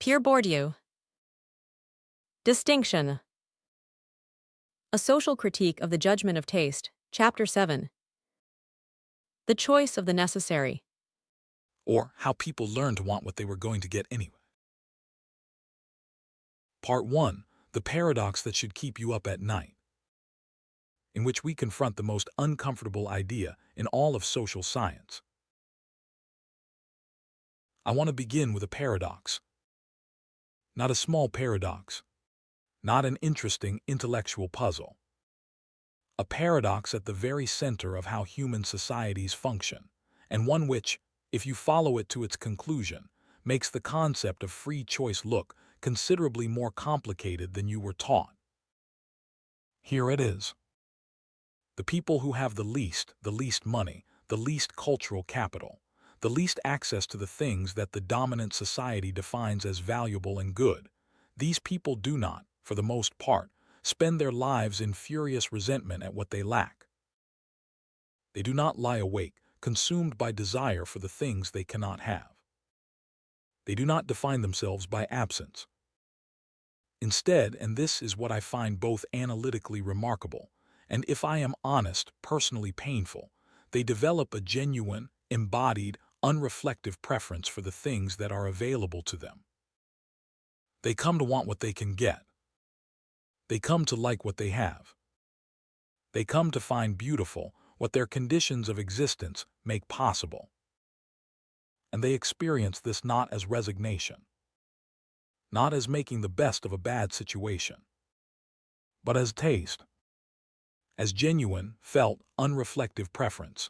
Pierre Bourdieu. Distinction. A Social Critique of the Judgment of Taste, Chapter 7. The Choice of the Necessary. Or how people learned to want what they were going to get anyway. Part 1. The paradox that should keep you up at night, in which we confront the most uncomfortable idea in all of social science. I want to begin with a paradox. Not a small paradox. Not an interesting intellectual puzzle. A paradox at the very center of how human societies function, and one which, if you follow it to its conclusion, makes the concept of free choice look considerably more complicated than you were taught. Here it is. The people who have the least money, the least cultural capital, the least access to the things that the dominant society defines as valuable and good, these people do not, for the most part, spend their lives in furious resentment at what they lack. They do not lie awake, consumed by desire for the things they cannot have. They do not define themselves by absence. Instead, and this is what I find both analytically remarkable, and if I am honest, personally painful, they develop a genuine, embodied, unreflective preference for the things that are available to them. They come to want what they can get. They come to like what they have. They come to find beautiful what their conditions of existence make possible. And they experience this not as resignation, not as making the best of a bad situation, but as taste, as genuine, felt, unreflective preference.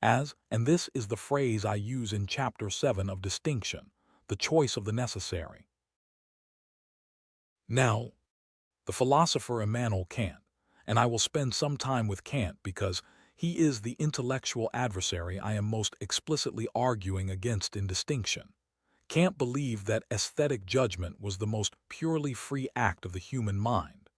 As, and this is the phrase I use in Chapter 7 of Distinction, the choice of the necessary. Now, the philosopher Immanuel Kant, and I will spend some time with Kant because he is the intellectual adversary I am most explicitly arguing against in Distinction. Kant believed that aesthetic judgment was the most purely free act of the human mind.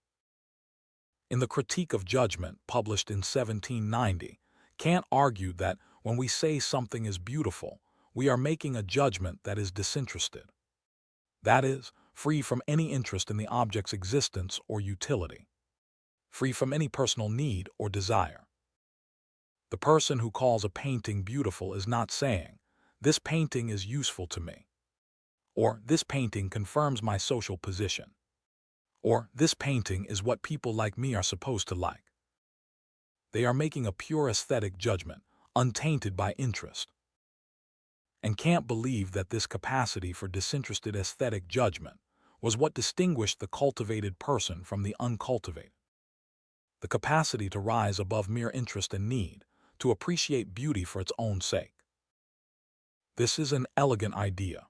In the Critique of Judgment, published in 1790, Kant argued that when we say something is beautiful, we are making a judgment that is disinterested. That is, free from any interest in the object's existence or utility, free from any personal need or desire. The person who calls a painting beautiful is not saying, "This painting is useful to me," or "This painting confirms my social position," or "This painting is what people like me are supposed to like." They are making a pure aesthetic judgment, untainted by interest. And Kant believed that this capacity for disinterested aesthetic judgment was what distinguished the cultivated person from the uncultivated. The capacity to rise above mere interest and need, to appreciate beauty for its own sake. This is an elegant idea.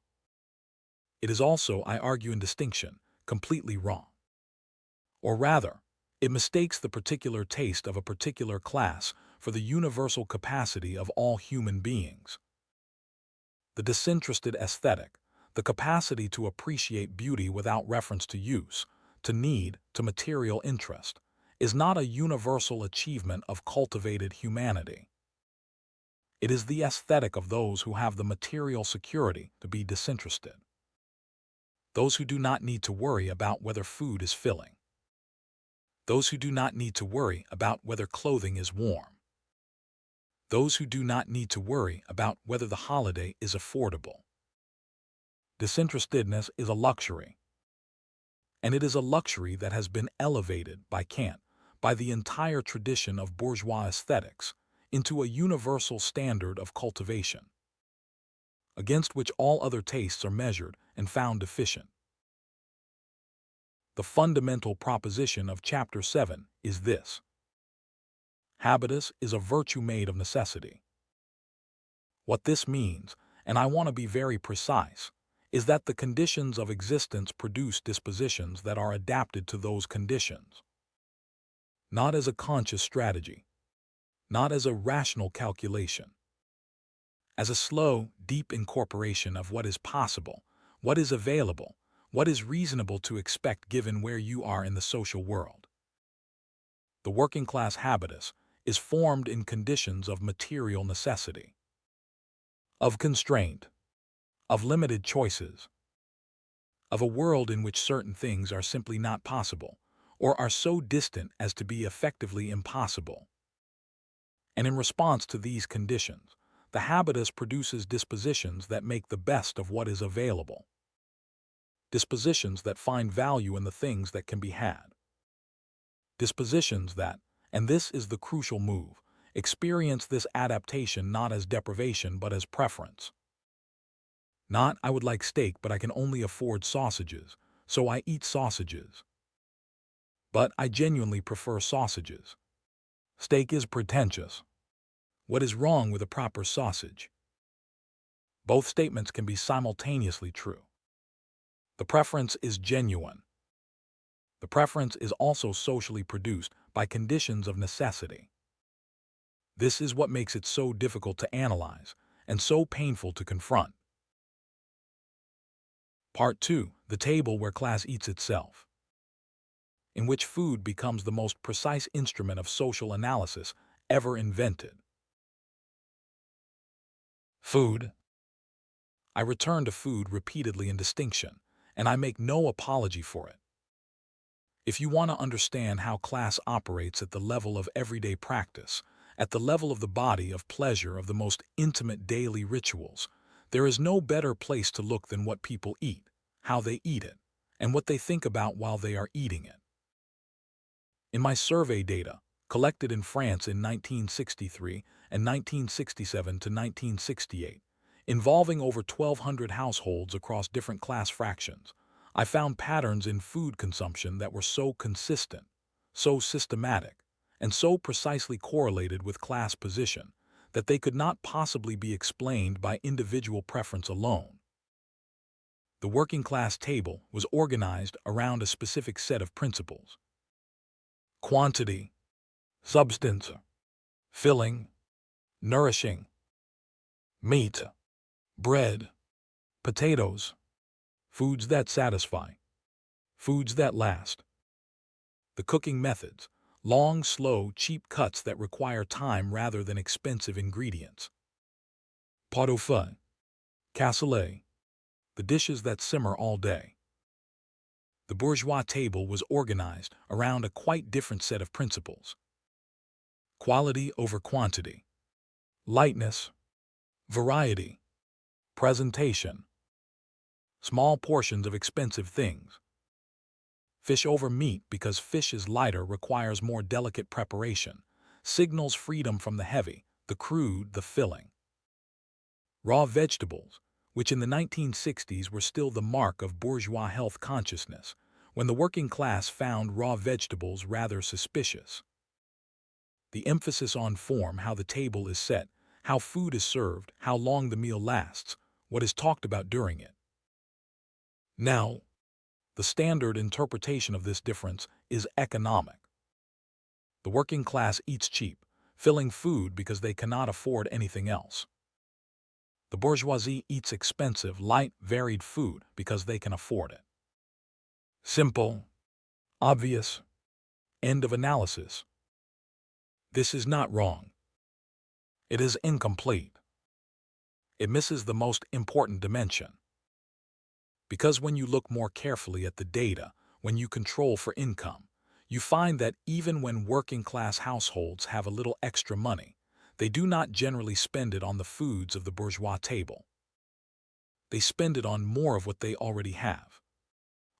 It is also, I argue in Distinction, completely wrong. Or rather, it mistakes the particular taste of a particular class for the universal capacity of all human beings. The disinterested aesthetic, the capacity to appreciate beauty without reference to use, to need, to material interest, is not a universal achievement of cultivated humanity. It is the aesthetic of those who have the material security to be disinterested. Those who do not need to worry about whether food is filling. Those who do not need to worry about whether clothing is warm. Those who do not need to worry about whether the holiday is affordable. Disinterestedness is a luxury. And it is a luxury that has been elevated by Kant, by the entire tradition of bourgeois aesthetics, into a universal standard of cultivation, against which all other tastes are measured and found deficient. The fundamental proposition of Chapter 7 is this: habitus is a virtue made of necessity. What this means, and I want to be very precise, is that the conditions of existence produce dispositions that are adapted to those conditions. Not as a conscious strategy, not as a rational calculation, as a slow, deep incorporation of what is possible, what is available, what is reasonable to expect given where you are in the social world. The working class habitus is formed in conditions of material necessity, of constraint, of limited choices, of a world in which certain things are simply not possible, or are so distant as to be effectively impossible. And in response to these conditions, the habitus produces dispositions that make the best of what is available. Dispositions that find value in the things that can be had. Dispositions that, and this is the crucial move, experience this adaptation not as deprivation but as preference. Not, I would like steak but I can only afford sausages, so I eat sausages. But I genuinely prefer sausages. Steak is pretentious. What is wrong with a proper sausage? Both statements can be simultaneously true. The preference is genuine. The preference is also socially produced by conditions of necessity. This is what makes it so difficult to analyze and so painful to confront. Part 2. The table where class eats itself, in which food becomes the most precise instrument of social analysis ever invented. Food. I return to food repeatedly in distinction, and I make no apology for it. If you want to understand how class operates at the level of everyday practice, at the level of the body of pleasure of the most intimate daily rituals, there is no better place to look than what people eat, how they eat it, and what they think about while they are eating it. In my survey data, collected in France in 1963 and 1967 to 1968, involving over 1,200 households across different class fractions, I found patterns in food consumption that were so consistent, so systematic, and so precisely correlated with class position that they could not possibly be explained by individual preference alone. The working class table was organized around a specific set of principles: quantity, substance, filling, nourishing, meat, bread, potatoes, foods that satisfy, foods that last. The cooking methods: long, slow, cheap cuts that require time rather than expensive ingredients. Pot au feu, cassoulet, the dishes that simmer all day. The bourgeois table was organized around a quite different set of principles: quality over quantity, lightness, variety, presentation, small portions of expensive things. Fish over meat because fish is lighter, requires more delicate preparation, signals freedom from the heavy, the crude, the filling. Raw vegetables, which in the 1960s were still the mark of bourgeois health consciousness, when the working class found raw vegetables rather suspicious. The emphasis on form, how the table is set, how food is served, how long the meal lasts, what is talked about during it. Now, the standard interpretation of this difference is economic. The working class eats cheap, filling food because they cannot afford anything else. The bourgeoisie eats expensive, light, varied food because they can afford it. Simple, obvious, end of analysis. This is not wrong. It is incomplete. It misses the most important dimension. Because when you look more carefully at the data, when you control for income, you find that even when working-class households have a little extra money, they do not generally spend it on the foods of the bourgeois table. They spend it on more of what they already have,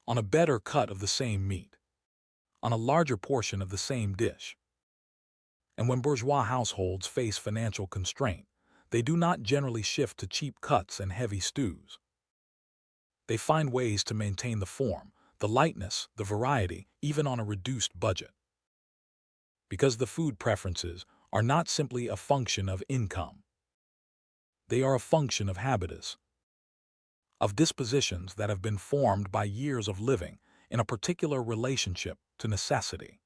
on a better cut of the same meat, on a larger portion of the same dish. And when bourgeois households face financial constraint, they do not generally shift to cheap cuts and heavy stews. They find ways to maintain the form, the lightness, the variety, even on a reduced budget. Because the food preferences are not simply a function of income. They are a function of habitus, of dispositions that have been formed by years of living in a particular relationship to necessity,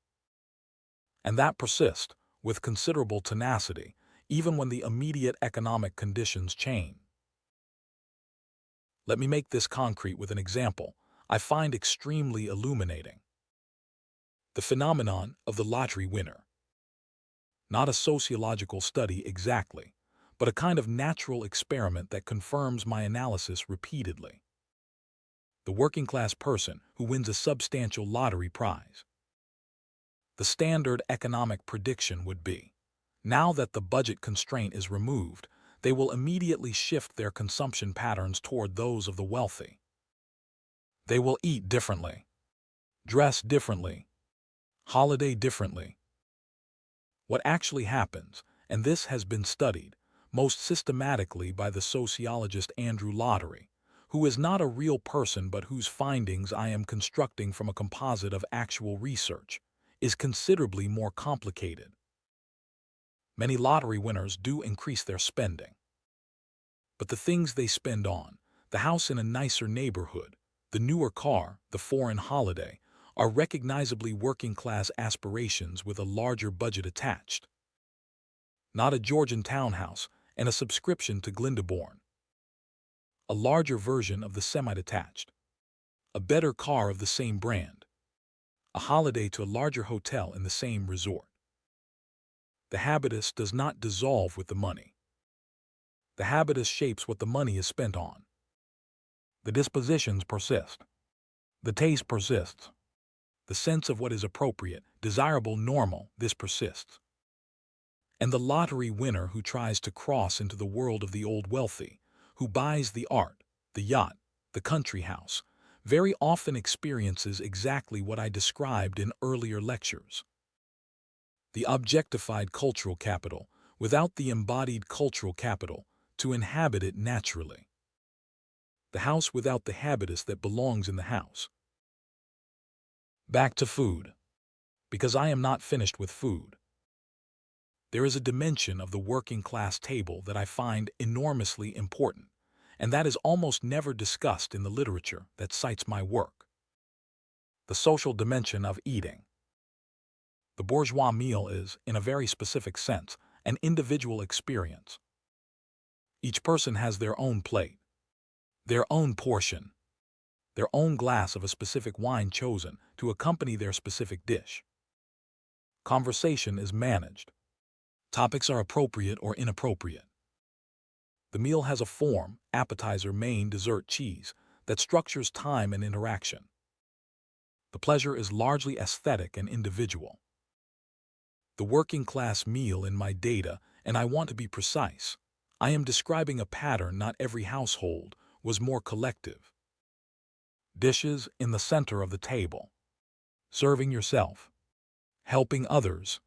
and that persist with considerable tenacity even when the immediate economic conditions change. Let me make this concrete with an example I find extremely illuminating. The phenomenon of the lottery winner. Not a sociological study exactly, but a kind of natural experiment that confirms my analysis repeatedly. the working class person who wins a substantial lottery prize. The standard economic prediction would be, now that the budget constraint is removed, they will immediately shift their consumption patterns toward those of the wealthy. They will eat differently, dress differently, holiday differently. What actually happens, and this has been studied most systematically by the sociologist Andrew Lottery, who is not a real person but whose findings I am constructing from a composite of actual research, is considerably more complicated. Many lottery winners do increase their spending. But the things they spend on, the house in a nicer neighborhood, the newer car, the foreign holiday, are recognizably working-class aspirations with a larger budget attached. Not a Georgian townhouse and a subscription to Glyndebourne. A larger version of the semi-detached. A better car of the same brand. A holiday to a larger hotel in the same resort. The habitus does not dissolve with the money. The habitus shapes what the money is spent on. The dispositions persist. The taste persists. The sense of what is appropriate, desirable, normal, this persists. And the lottery winner who tries to cross into the world of the old wealthy, who buys the art, the yacht, the country house, very often experiences exactly what I described in earlier lectures. The objectified cultural capital, without the embodied cultural capital, to inhabit it naturally. The house without the habitus that belongs in the house. Back to food. Because I am not finished with food. There is a dimension of the working class table that I find enormously important, and that is almost never discussed in the literature that cites my work. The social dimension of eating. The bourgeois meal is, in a very specific sense, an individual experience. Each person has their own plate, their own portion, their own glass of a specific wine chosen to accompany their specific dish. Conversation is managed. Topics are appropriate or inappropriate. The meal has a form, appetizer, main, dessert, cheese, that structures time and interaction. The pleasure is largely aesthetic and individual. The working class meal in my data, and I want to be precise, I am describing a pattern not every household was more collective. Dishes in the center of the table. Serving yourself. Helping others.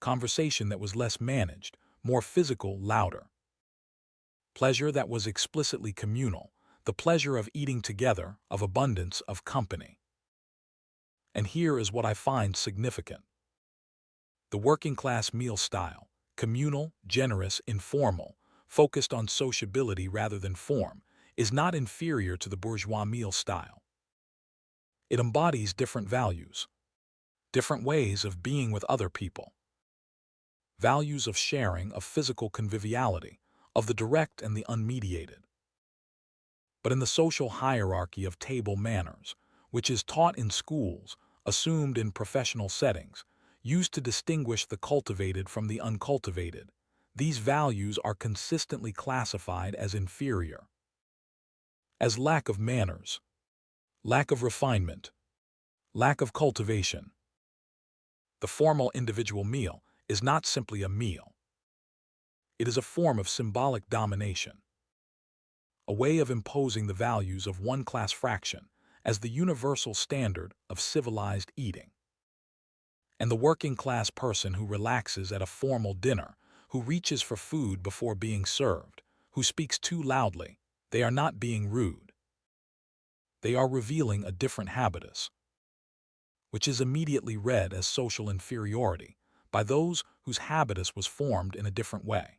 Conversation that was less managed, more physical, louder. Pleasure that was explicitly communal, the pleasure of eating together, of abundance, of company. And here is what I find significant. The working class meal style, communal, generous, informal, focused on sociability rather than form, is not inferior to the bourgeois meal style. It embodies different values, different ways of being with other people. Values of sharing, of physical conviviality, of the direct and the unmediated. But in the social hierarchy of table manners, which is taught in schools, assumed in professional settings, used to distinguish the cultivated from the uncultivated, these values are consistently classified as inferior. As lack of manners, lack of refinement, lack of cultivation. The formal individual meal is not simply a meal. It is a form of symbolic domination, a way of imposing the values of one class fraction as the universal standard of civilized eating. And the working class person who relaxes at a formal dinner, who reaches for food before being served, who speaks too loudly, they are not being rude. They are revealing a different habitus, which is immediately read as social inferiority by those whose habitus was formed in a different way.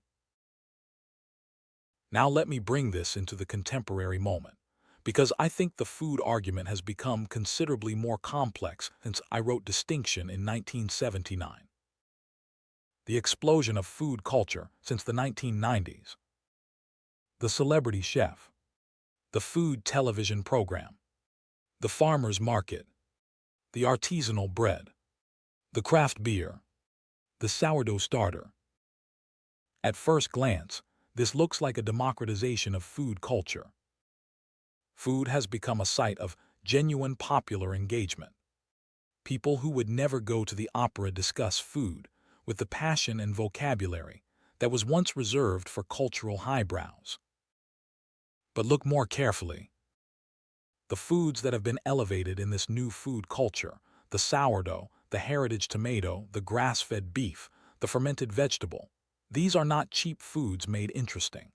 Now let me bring this into the contemporary moment, because I think the food argument has become considerably more complex since I wrote Distinction in 1979. The explosion of food culture since the 1990s. The celebrity chef. The food television program. The farmer's market. The artisanal bread. The craft beer. The sourdough starter. At first glance, this looks like a democratization of food culture. Food has become a site of genuine popular engagement. People who would never go to the opera discuss food with the passion and vocabulary that was once reserved for cultural highbrows. But look more carefully. The foods that have been elevated in this new food culture, the sourdough, the heritage tomato, the grass-fed beef, the fermented vegetable, these are not cheap foods made interesting.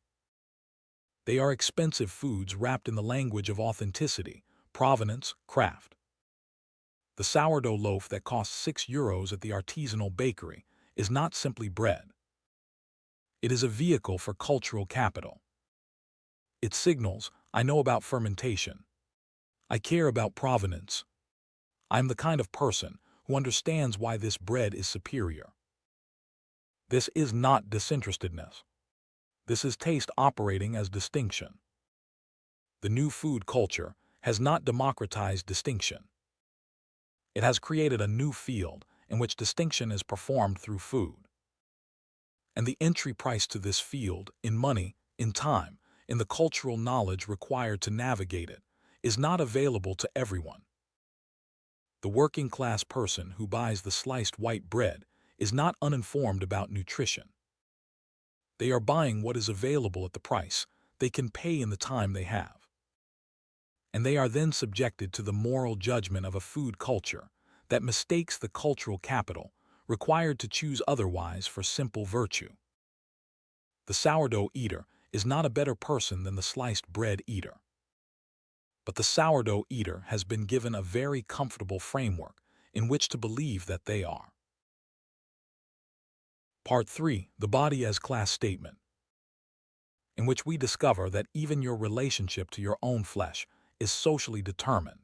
They are expensive foods wrapped in the language of authenticity, provenance, craft. The sourdough loaf that costs €6 at the artisanal bakery is not simply bread. It is a vehicle for cultural capital. It signals, I know about fermentation. I care about provenance. I'm the kind of person who understands why this bread is superior. This is not disinterestedness. This is taste operating as distinction. The new food culture has not democratized distinction. It has created a new field in which distinction is performed through food. And the entry price to this field, in money, in time, in the cultural knowledge required to navigate it, is not available to everyone. The working class person who buys the sliced white bread is not uninformed about nutrition. They are buying what is available at the price they can pay in the time they have. And they are then subjected to the moral judgment of a food culture that mistakes the cultural capital required to choose otherwise for simple virtue. The sourdough eater is not a better person than the sliced bread eater. But the sourdough eater has been given a very comfortable framework in which to believe that they are. Part 3. The Body as Class Statement, in which we discover that even your relationship to your own flesh is socially determined.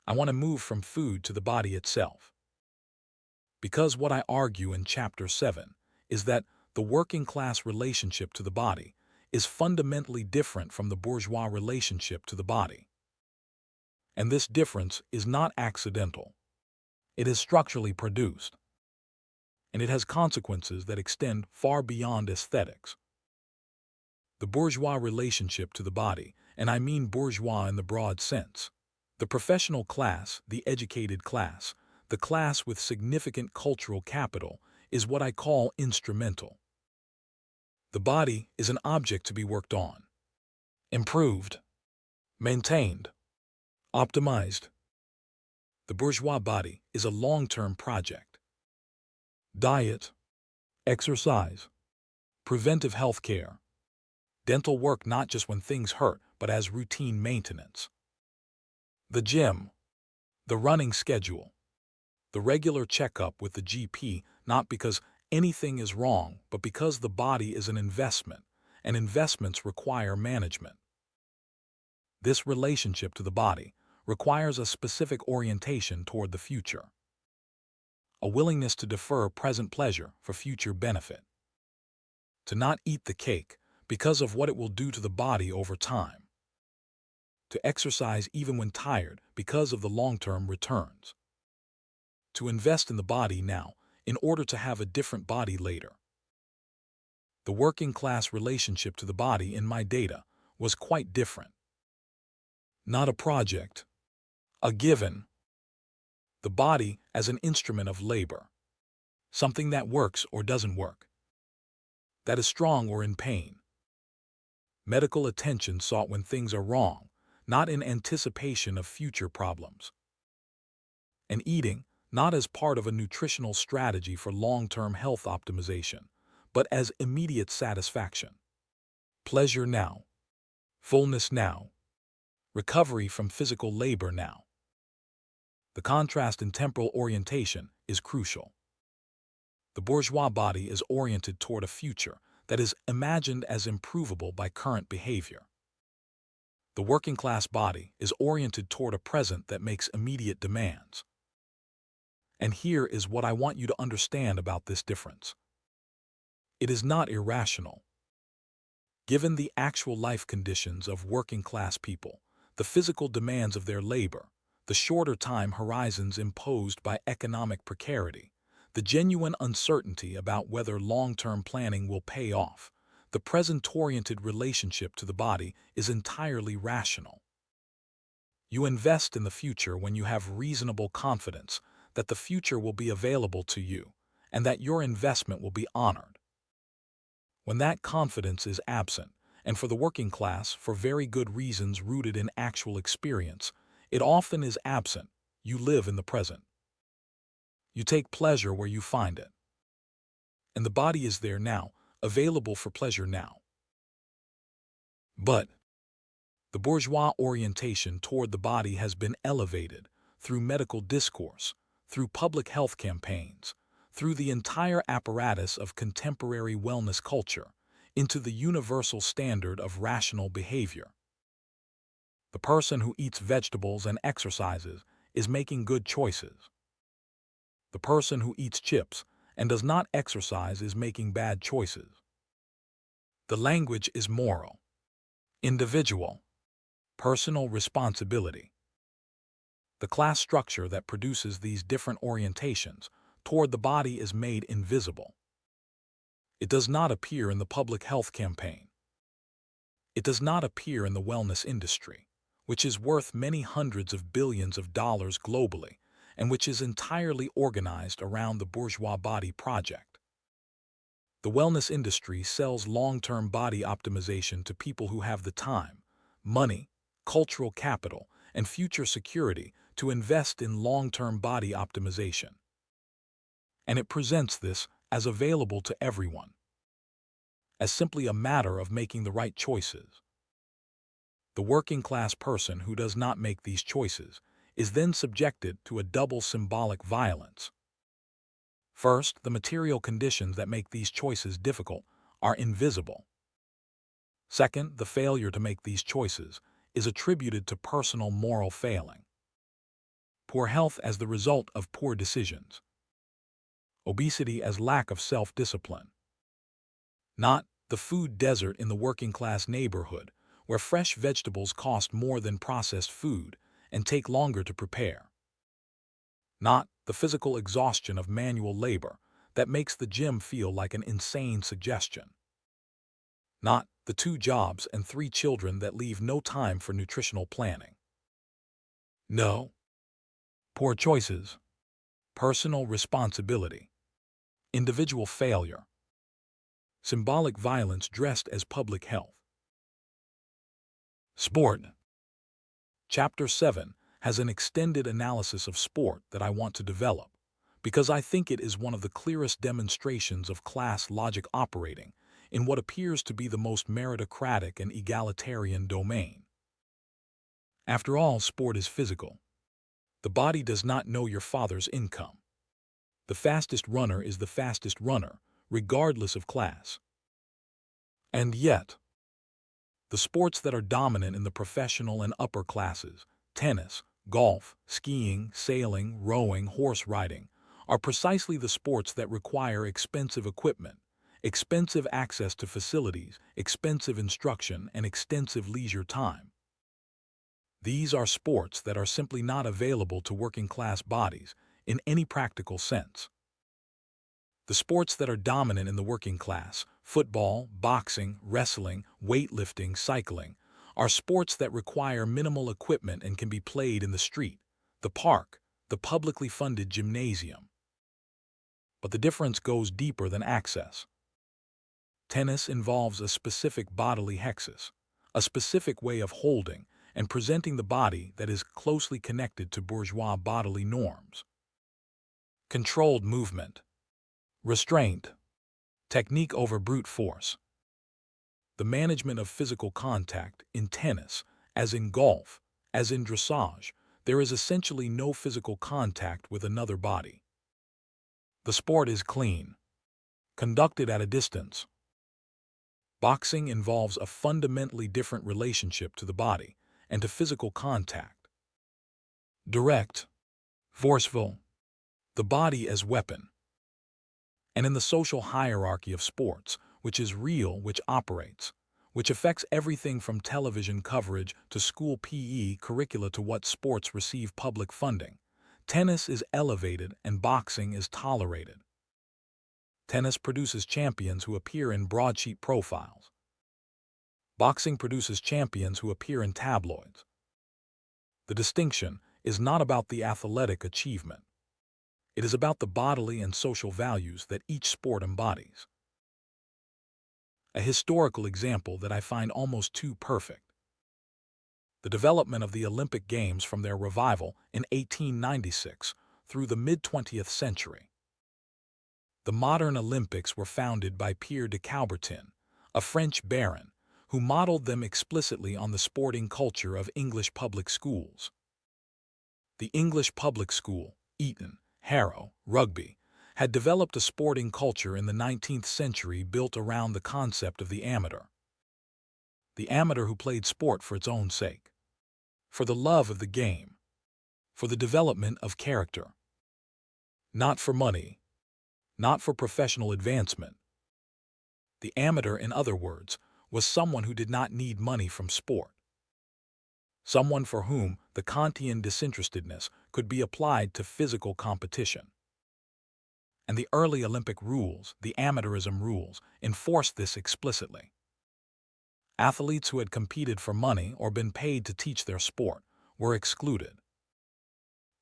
I want to move from food to the body itself. Because what I argue in Chapter 7 is that the working class relationship to the body is fundamentally different from the bourgeois relationship to the body. And this difference is not accidental. It is structurally produced. And it has consequences that extend far beyond aesthetics. The bourgeois relationship to the body, and I mean bourgeois in the broad sense, the professional class, the educated class, the class with significant cultural capital, is what I call instrumental. The body is an object to be worked on, improved, maintained, optimized. The bourgeois body is a long-term project. Diet, exercise, preventive health care, dental work not just when things hurt, but as routine maintenance. The gym, the running schedule, the regular checkup with the GP, not because anything is wrong, but because the body is an investment, and investments require management. This relationship to the body requires a specific orientation toward the future, a willingness to defer present pleasure for future benefit, to not eat the cake because of what it will do to the body over time, to exercise even when tired because of the long-term returns, to invest in the body now in order to have a different body later. The working class relationship to the body in my data was quite different. Not a project, a given. The body as an instrument of labor, something that works or doesn't work, that is strong or in pain. Medical attention sought when things are wrong, not in anticipation of future problems. And eating, not as part of a nutritional strategy for long-term health optimization, but as immediate satisfaction. Pleasure now, fullness now, recovery from physical labor now. The contrast in temporal orientation is crucial. The bourgeois body is oriented toward a future that is imagined as improvable by current behavior. The working class body is oriented toward a present that makes immediate demands. And here is what I want you to understand about this difference. It is not irrational. Given the actual life conditions of working class people, the physical demands of their labor, the shorter time horizons imposed by economic precarity, the genuine uncertainty about whether long-term planning will pay off, The present-oriented relationship to the body is entirely rational. You invest in the future when you have reasonable confidence that the future will be available to you and that your investment will be honored. When that confidence is absent, and for the working class for very good reasons rooted in actual experience, it often is absent, you live in the present. You take pleasure where you find it. And the body is there now, available for pleasure now. But the bourgeois orientation toward the body has been elevated through medical discourse, through public health campaigns, through the entire apparatus of contemporary wellness culture, into the universal standard of rational behavior. The person who eats vegetables and exercises is making good choices. The person who eats chips and does not exercise is making bad choices. The language is moral, individual, personal responsibility. The class structure that produces these different orientations toward the body is made invisible. It does not appear in the public health campaign. It does not appear in the wellness industry, which is worth many hundreds of billions of dollars globally and which is entirely organized around the bourgeois body project. The wellness industry sells long-term body optimization to people who have the time, money, cultural capital, and future security to invest in long-term body optimization. And it presents this as available to everyone, as simply a matter of making the right choices. The working-class person who does not make these choices is then subjected to a double symbolic violence. First, the material conditions that make these choices difficult are invisible. Second, the failure to make these choices is attributed to personal moral failing. Poor health as the result of poor decisions. Obesity as lack of self-discipline. Not the food desert in the working-class neighborhood, where fresh vegetables cost more than processed food and take longer to prepare. Not the physical exhaustion of manual labor that makes the gym feel like an insane suggestion. Not the 2 jobs and 3 children that leave no time for nutritional planning. No. Poor choices. Personal responsibility. Individual failure. Symbolic violence dressed as public health. Sport. Chapter 7 has an extended analysis of sport that I want to develop, because I think it is one of the clearest demonstrations of class logic operating in what appears to be the most meritocratic and egalitarian domain. After all, sport is physical. The body does not know your father's income. The fastest runner is the fastest runner, regardless of class. And yet, the sports that are dominant in the professional and upper classes, tennis, golf, skiing, sailing, rowing, horse riding, are precisely the sports that require expensive equipment, expensive access to facilities, expensive instruction, and extensive leisure time. These are sports that are simply not available to working-class bodies in any practical sense. The sports that are dominant in the working class, football, boxing, wrestling, weightlifting, cycling, are sports that require minimal equipment and can be played in the street, the park, the publicly funded gymnasium. But the difference goes deeper than access. Tennis involves a specific bodily hexis, a specific way of holding and presenting the body that is closely connected to bourgeois bodily norms. Controlled movement. Restraint. Technique over brute force. The management of physical contact in tennis, as in golf, as in dressage, there is essentially no physical contact with another body. The sport is clean, conducted at a distance. Boxing involves a fundamentally different relationship to the body and to physical contact. Direct, forceful, the body as weapon. And in the social hierarchy of sports, which is real, which operates, which affects everything from television coverage to school PE curricula to what sports receive public funding, tennis is elevated and boxing is tolerated. Tennis produces champions who appear in broadsheet profiles. Boxing produces champions who appear in tabloids. The distinction is not about the athletic achievement. It is about the bodily and social values that each sport embodies. A historical example that I find almost too perfect. The development of the Olympic Games from their revival in 1896 through the mid-20th century. The modern Olympics were founded by Pierre de Coubertin, a French baron, who modeled them explicitly on the sporting culture of English public schools. The English public school, Eton, Harrow, Rugby, had developed a sporting culture in the 19th century built around the concept of the amateur. The amateur who played sport for its own sake, for the love of the game, for the development of character. Not for money, not for professional advancement. The amateur, in other words, was someone who did not need money from sport. Someone for whom the Kantian disinterestedness could be applied to physical competition. And the early Olympic rules, the amateurism rules, enforced this explicitly. Athletes who had competed for money or been paid to teach their sport were excluded.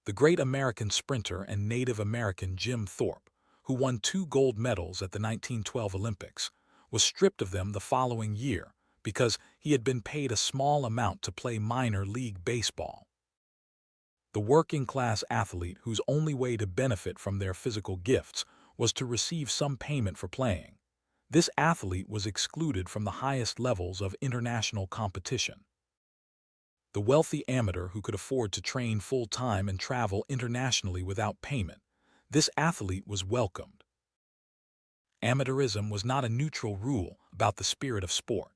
The great American sprinter and Native American Jim Thorpe, who won 2 gold medals at the 1912 Olympics, was stripped of them the following year because he had been paid a small amount to play minor league baseball. The working-class athlete whose only way to benefit from their physical gifts was to receive some payment for playing. This athlete was excluded from the highest levels of international competition. The wealthy amateur who could afford to train full-time and travel internationally without payment, this athlete was welcomed. Amateurism was not a neutral rule about the spirit of sport.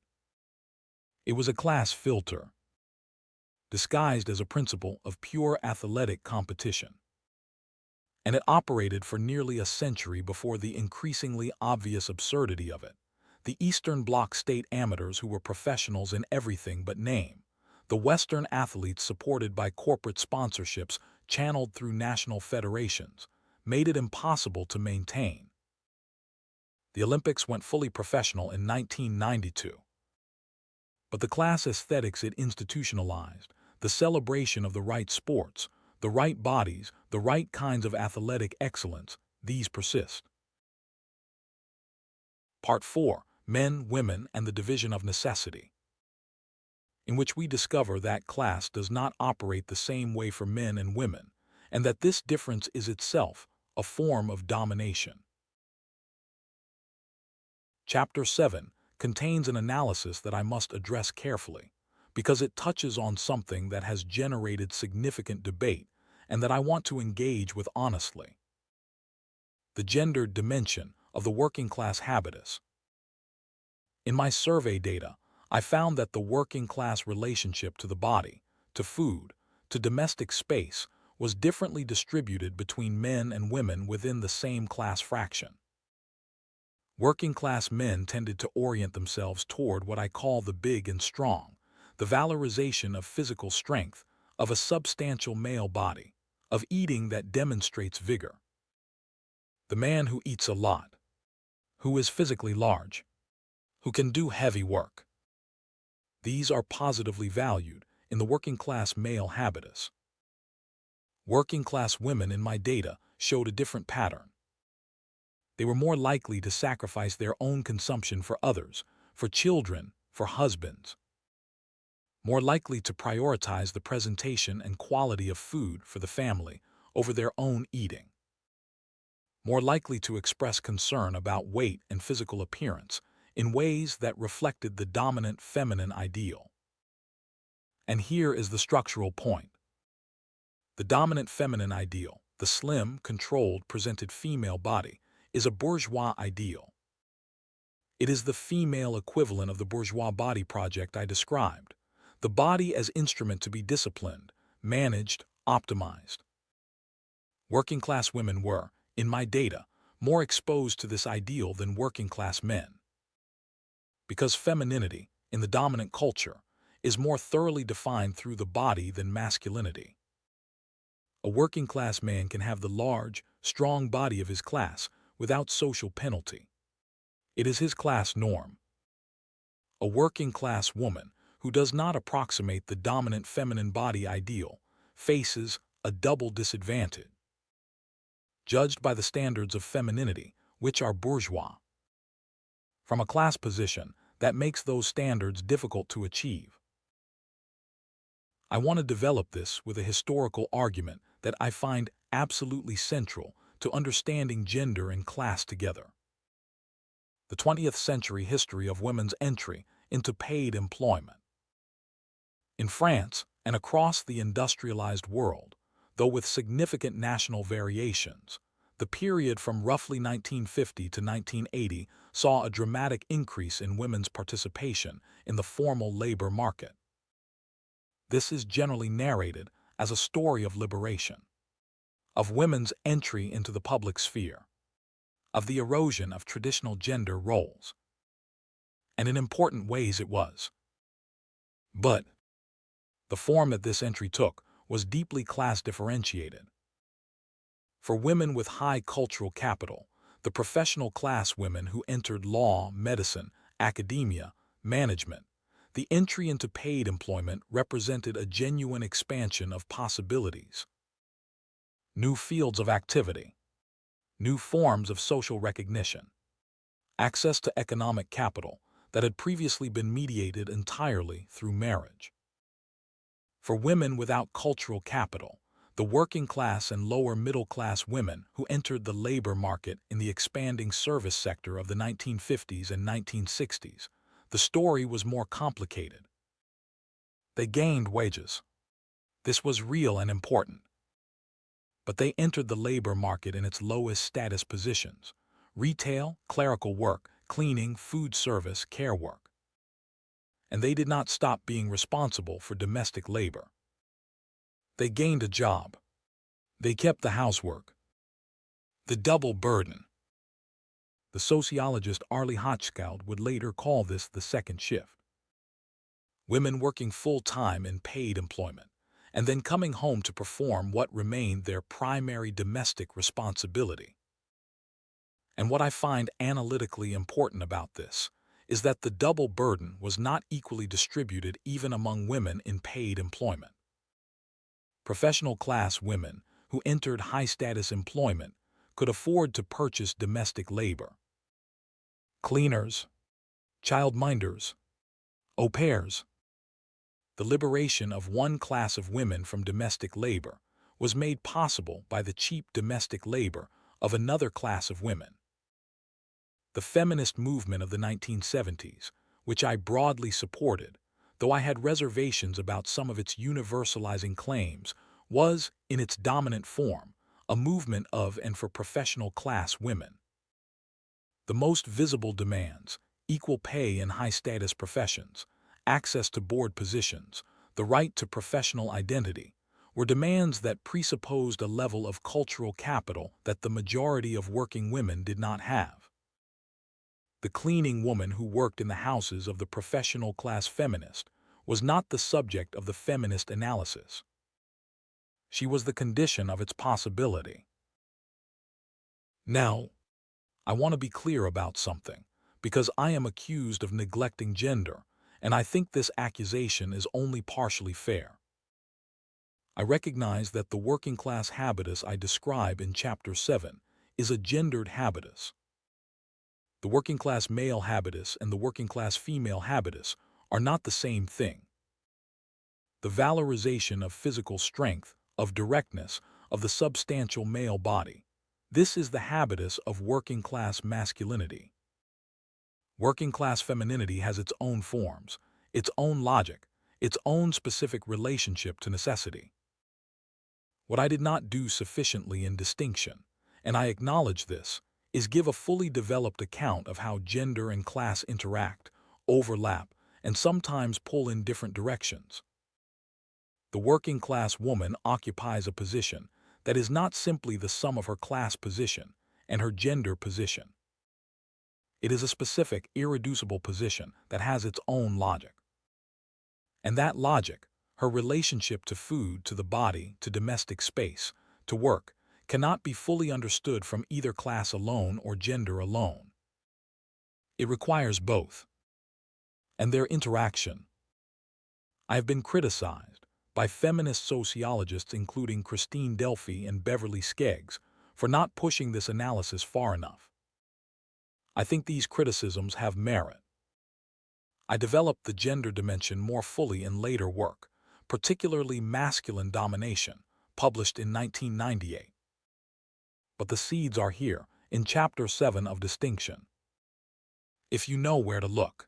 It was a class filter, disguised as a principle of pure athletic competition. And it operated for nearly a century before the increasingly obvious absurdity of it. The Eastern Bloc state amateurs who were professionals in everything but name, the Western athletes supported by corporate sponsorships channeled through national federations, made it impossible to maintain. The Olympics went fully professional in 1992. But the class aesthetics it institutionalized, the celebration of the right sports, the right bodies, the right kinds of athletic excellence, these persist. Part 4. Men, Women, and the Division of Necessity, in which we discover that class does not operate the same way for men and women, and that this difference is itself a form of domination. Chapter 7 contains an analysis that I must address carefully, because it touches on something that has generated significant debate and that I want to engage with honestly. The gendered dimension of the working-class habitus. In my survey data, I found that the working-class relationship to the body, to food, to domestic space was differently distributed between men and women within the same class fraction. Working-class men tended to orient themselves toward what I call the big and strong, the valorization of physical strength, of a substantial male body, of eating that demonstrates vigor. The man who eats a lot, who is physically large, who can do heavy work. These are positively valued in the working-class male habitus. Working-class women in my data showed a different pattern. They were more likely to sacrifice their own consumption for others, for children, for husbands. More likely to prioritize the presentation and quality of food for the family over their own eating. More likely to express concern about weight and physical appearance in ways that reflected the dominant feminine ideal. And here is the structural point. The dominant feminine ideal, the slim, controlled, presented female body, is a bourgeois ideal. It is the female equivalent of the bourgeois body project I described, the body as instrument to be disciplined, managed, optimized. Working-class women were, in my data, more exposed to this ideal than working-class men. Because femininity, in the dominant culture, is more thoroughly defined through the body than masculinity. A working-class man can have the large, strong body of his class without social penalty. It is his class norm. A working-class woman who does not approximate the dominant feminine body ideal faces a double disadvantage. Judged by the standards of femininity, which are bourgeois. From a class position that makes those standards difficult to achieve. I want to develop this with a historical argument that I find absolutely central to understanding gender and class together. The 20th century history of women's entry into paid employment. In France and across the industrialized world, though with significant national variations, the period from roughly 1950 to 1980 saw a dramatic increase in women's participation in the formal labor market. This is generally narrated as a story of liberation, of women's entry into the public sphere, of the erosion of traditional gender roles. And in important ways it was. But the form that this entry took was deeply class differentiated. For women with high cultural capital, the professional class women who entered law, medicine, academia, management, the entry into paid employment represented a genuine expansion of possibilities. New fields of activity, new forms of social recognition, access to economic capital that had previously been mediated entirely through marriage. For women without cultural capital, the working class and lower middle class women who entered the labor market in the expanding service sector of the 1950s and 1960s, the story was more complicated. They gained wages. This was real and important. But they entered the labor market in its lowest status positions: retail, clerical work, cleaning, food service, care work. And they did not stop being responsible for domestic labor. They gained a job. They kept the housework. The double burden. The sociologist Arlie Hochschild would later call this the second shift. Women working full-time in paid employment, and then coming home to perform what remained their primary domestic responsibility. And what I find analytically important about this is that the double burden was not equally distributed even among women in paid employment. Professional class women who entered high-status employment could afford to purchase domestic labor. Cleaners, childminders, au pairs. The liberation of one class of women from domestic labor was made possible by the cheap domestic labor of another class of women. The feminist movement of the 1970s, which I broadly supported, though I had reservations about some of its universalizing claims, was, in its dominant form, a movement of and for professional class women. The most visible demands, equal pay in high-status professions, access to board positions, the right to professional identity, were demands that presupposed a level of cultural capital that the majority of working women did not have. The cleaning woman who worked in the houses of the professional class feminist was not the subject of the feminist analysis. She was the condition of its possibility. Now, I want to be clear about something, because I am accused of neglecting gender, and I think this accusation is only partially fair. I recognize that the working class habitus I describe in Chapter 7 is a gendered habitus. The working class male habitus and the working class female habitus are not the same thing. The valorization of physical strength, of directness, of the substantial male body, this is the habitus of working class masculinity. Working class femininity has its own forms, its own logic, its own specific relationship to necessity. What I did not do sufficiently in distinction, and I acknowledge this, is give a fully developed account of how gender and class interact, overlap, and sometimes pull in different directions. The working class woman occupies a position that is not simply the sum of her class position and her gender position. It is a specific, irreducible position that has its own logic. And that logic, her relationship to food, to the body, to domestic space, to work, cannot be fully understood from either class alone or gender alone. It requires both, and their interaction. I have been criticized by feminist sociologists including Christine Delphi and Beverly Skeggs for not pushing this analysis far enough. I think these criticisms have merit. I developed the gender dimension more fully in later work, particularly Masculine Domination, published in 1998. But the seeds are here, in Chapter 7 of Distinction, if you know where to look.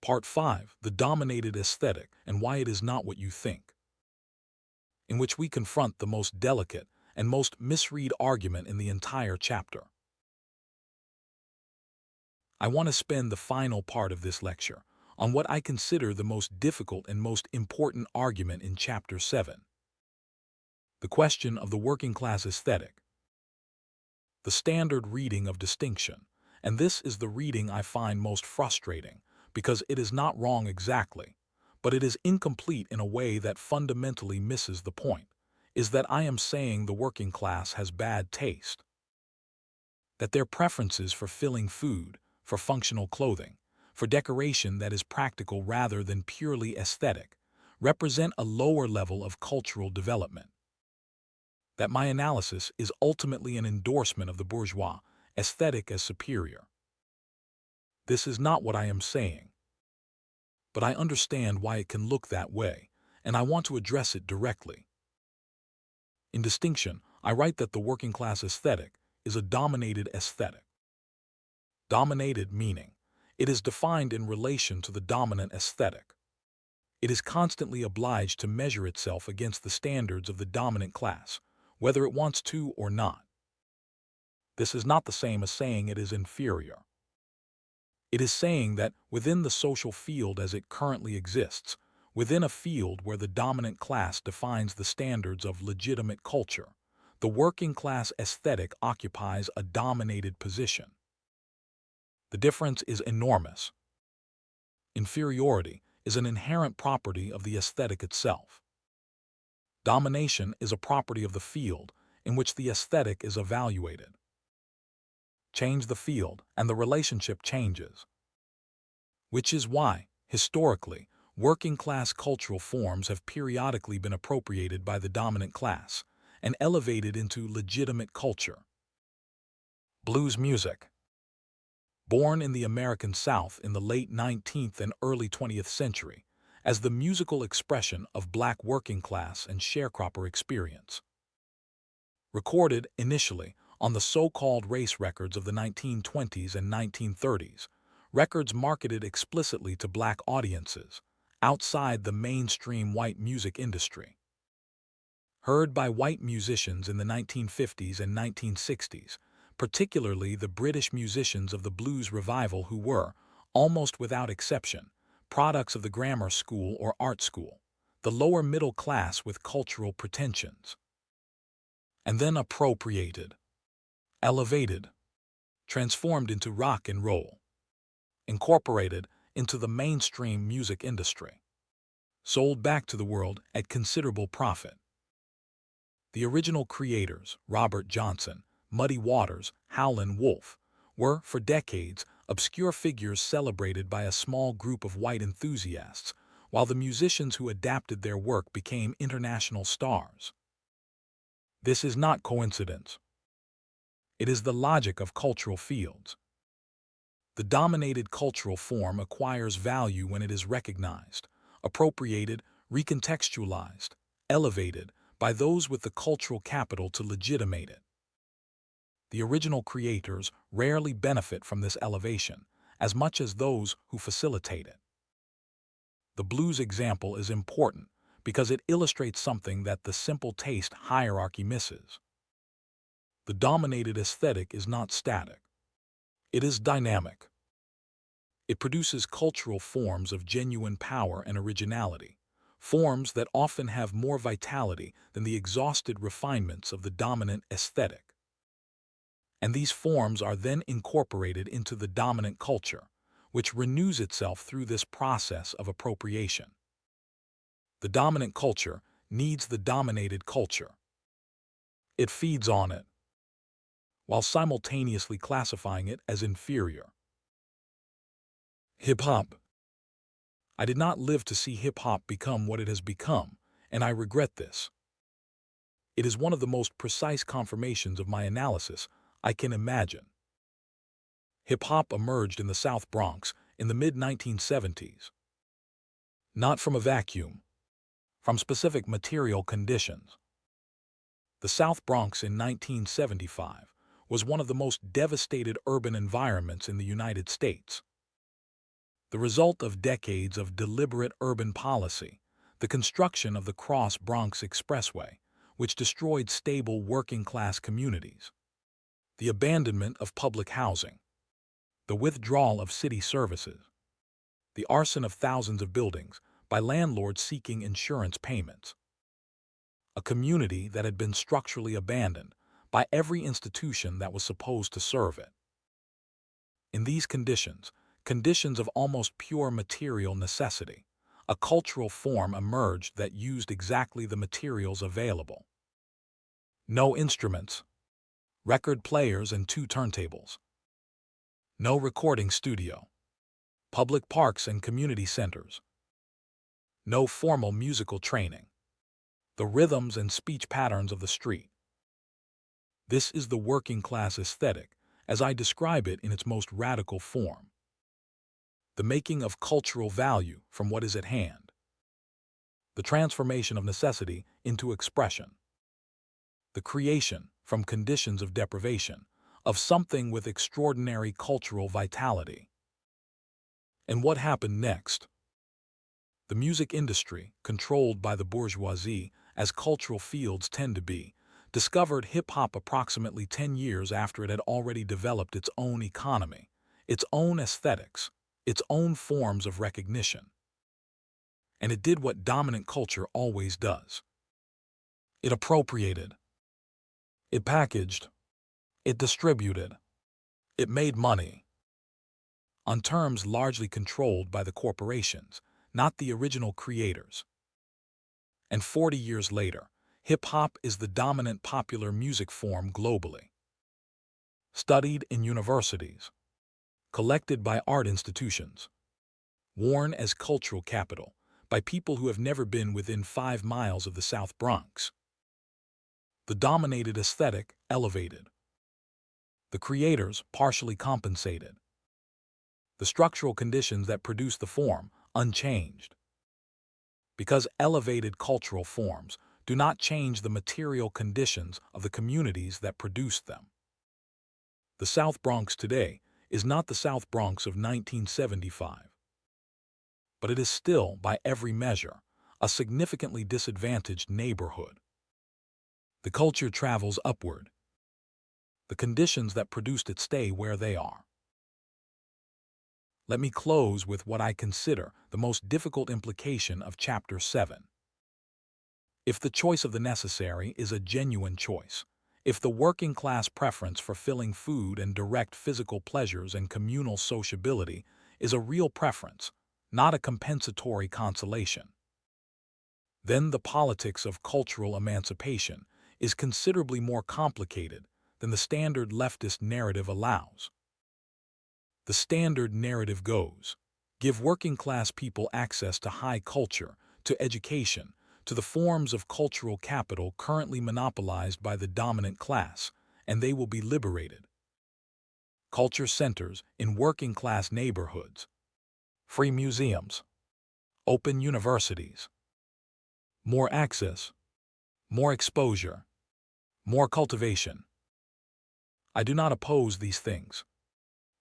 Part 5, The Dominated Aesthetic and Why It Is Not What You Think, in which we confront the most delicate and most misread argument in the entire chapter. I want to spend the final part of this lecture on what I consider the most difficult and most important argument in Chapter 7, the question of the working class aesthetic, the standard reading of distinction, and this is the reading I find most frustrating because it is not wrong exactly, but it is incomplete in a way that fundamentally misses the point, is that I am saying the working class has bad taste, that their preferences for filling food, for functional clothing, for decoration that is practical rather than purely aesthetic, represent a lower level of cultural development. That my analysis is ultimately an endorsement of the bourgeois aesthetic as superior. This is not what I am saying. But I understand why it can look that way, and I want to address it directly. In Distinction, I write that the working class aesthetic is a dominated aesthetic. Dominated meaning, it is defined in relation to the dominant aesthetic. It is constantly obliged to measure itself against the standards of the dominant class, whether it wants to or not. This is not the same as saying it is inferior. It is saying that within the social field as it currently exists, within a field where the dominant class defines the standards of legitimate culture, the working class aesthetic occupies a dominated position. The difference is enormous. Inferiority is an inherent property of the aesthetic itself. Domination is a property of the field in which the aesthetic is evaluated. Change the field, and the relationship changes. Which is why, historically, working-class cultural forms have periodically been appropriated by the dominant class and elevated into legitimate culture. Blues music. Born in the American South in the late 19th and early 20th century as the musical expression of black working-class and sharecropper experience. Recorded initially on the so-called race records of the 1920s and 1930s, records marketed explicitly to black audiences, outside the mainstream white music industry. Heard by white musicians in the 1950s and 1960s, particularly the British musicians of the blues revival who were, almost without exception, products of the grammar school or art school, the lower middle class with cultural pretensions. And then appropriated, elevated, transformed into rock and roll, incorporated into the mainstream music industry, sold back to the world at considerable profit. The original creators, Robert Johnson, Muddy Waters, Howlin' Wolf, were, for decades, obscure figures celebrated by a small group of white enthusiasts, while the musicians who adapted their work became international stars. This is not coincidence. It is the logic of cultural fields. The dominated cultural form acquires value when it is recognized, appropriated, recontextualized, elevated by those with the cultural capital to legitimate it. The original creators rarely benefit from this elevation as much as those who facilitate it. The blues example is important because it illustrates something that the simple taste hierarchy misses. The dominated aesthetic is not static. It is dynamic. It produces cultural forms of genuine power and originality, forms that often have more vitality than the exhausted refinements of the dominant aesthetic. And these forms are then incorporated into the dominant culture, which renews itself through this process of appropriation. The dominant culture needs the dominated culture. It feeds on it, while simultaneously classifying it as inferior. Hip-hop. I did not live to see hip-hop become what it has become, and I regret this. It is one of the most precise confirmations of my analysis I can imagine. Hip-hop emerged in the South Bronx in the mid-1970s. Not from a vacuum, from specific material conditions. The South Bronx in 1975 was one of the most devastated urban environments in the United States. The result of decades of deliberate urban policy, the construction of the Cross Bronx Expressway, which destroyed stable working-class communities, the abandonment of public housing, the withdrawal of city services, the arson of thousands of buildings by landlords seeking insurance payments. A community that had been structurally abandoned by every institution that was supposed to serve it. In these conditions of almost pure material necessity, a cultural form emerged that used exactly the materials available. No instruments, record players and 2 turntables. No recording studio, public parks and community centers. No formal musical training. The rhythms and speech patterns of the street. This is the working class aesthetic, as I describe it in its most radical form. The making of cultural value from what is at hand. The transformation of necessity into expression. The creation, from conditions of deprivation, of something with extraordinary cultural vitality. And what happened next? The music industry, controlled by the bourgeoisie, as cultural fields tend to be, discovered hip-hop approximately 10 years after it had already developed its own economy, its own aesthetics, its own forms of recognition. And it did what dominant culture always does. It appropriated. It packaged. It distributed. It made money. On terms largely controlled by the corporations, not the original creators. And 40 years later, hip-hop is the dominant popular music form globally. Studied in universities. Collected by art institutions. Worn as cultural capital by people who have never been within 5 miles of the South Bronx. The dominated aesthetic elevated. The creators partially compensated. The structural conditions that produce the form unchanged. Because elevated cultural forms do not change the material conditions of the communities that produced them. The South Bronx today is not the South Bronx of 1975. But it is still, by every measure, a significantly disadvantaged neighborhood. The culture travels upward. The conditions that produced it stay where they are. Let me close with what I consider the most difficult implication of Chapter 7. If the choice of the necessary is a genuine choice, if the working class preference for filling food and direct physical pleasures and communal sociability is a real preference, not a compensatory consolation, then the politics of cultural emancipation is considerably more complicated than the standard leftist narrative allows. The standard narrative goes, give working-class people access to high culture, to education, to the forms of cultural capital currently monopolized by the dominant class, and they will be liberated. Culture centers in working-class neighborhoods. Free museums. Open universities. More access. More exposure. More cultivation. I do not oppose these things.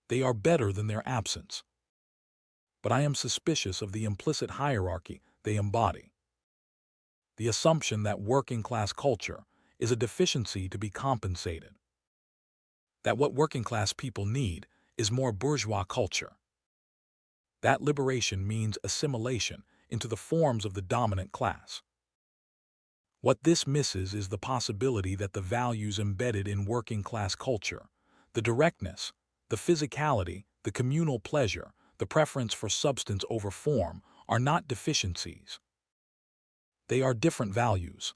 They are better than their absence. But I am suspicious of the implicit hierarchy they embody. The assumption that working-class culture is a deficiency to be compensated. That what working-class people need is more bourgeois culture. That liberation means assimilation into the forms of the dominant class. What this misses is the possibility that the values embedded in working-class culture, the directness, the physicality, the communal pleasure, the preference for substance over form, are not deficiencies. They are different values.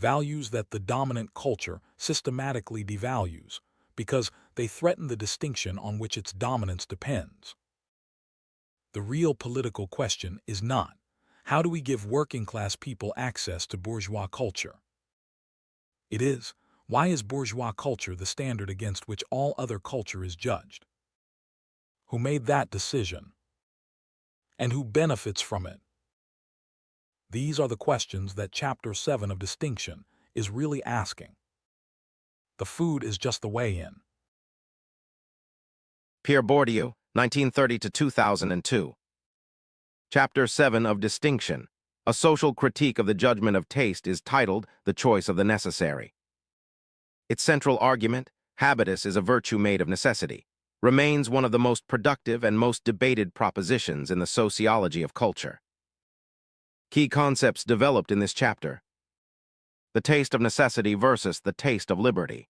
values that the dominant culture systematically devalues, because they threaten the distinction on which its dominance depends. The real political question is not, how do we give working-class people access to bourgeois culture? It is, why is bourgeois culture the standard against which all other culture is judged? Who made that decision? And who benefits from it? These are the questions that Chapter 7 of Distinction is really asking. The food is just the way in. Pierre Bourdieu, 1930 to 2002. Chapter 7 of Distinction, a social critique of the judgment of taste, is titled The Choice of the Necessary. Its central argument, habitus is a virtue made of necessity, remains one of the most productive and most debated propositions in the sociology of culture. Key concepts developed in this chapter: the taste of necessity versus the taste of liberty,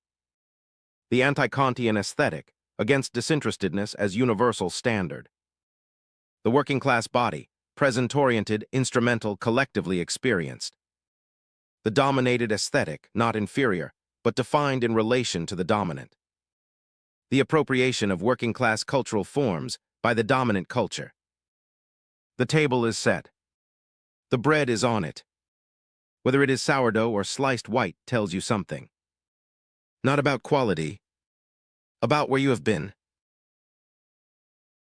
the anti-Kantian aesthetic against disinterestedness as universal standard, the working-class body, present-oriented, instrumental, collectively experienced, the dominated aesthetic, not inferior, but defined in relation to the dominant, the appropriation of working-class cultural forms by the dominant culture. The table is set. The bread is on it. Whether it is sourdough or sliced white tells you something. Not about quality, about where you have been,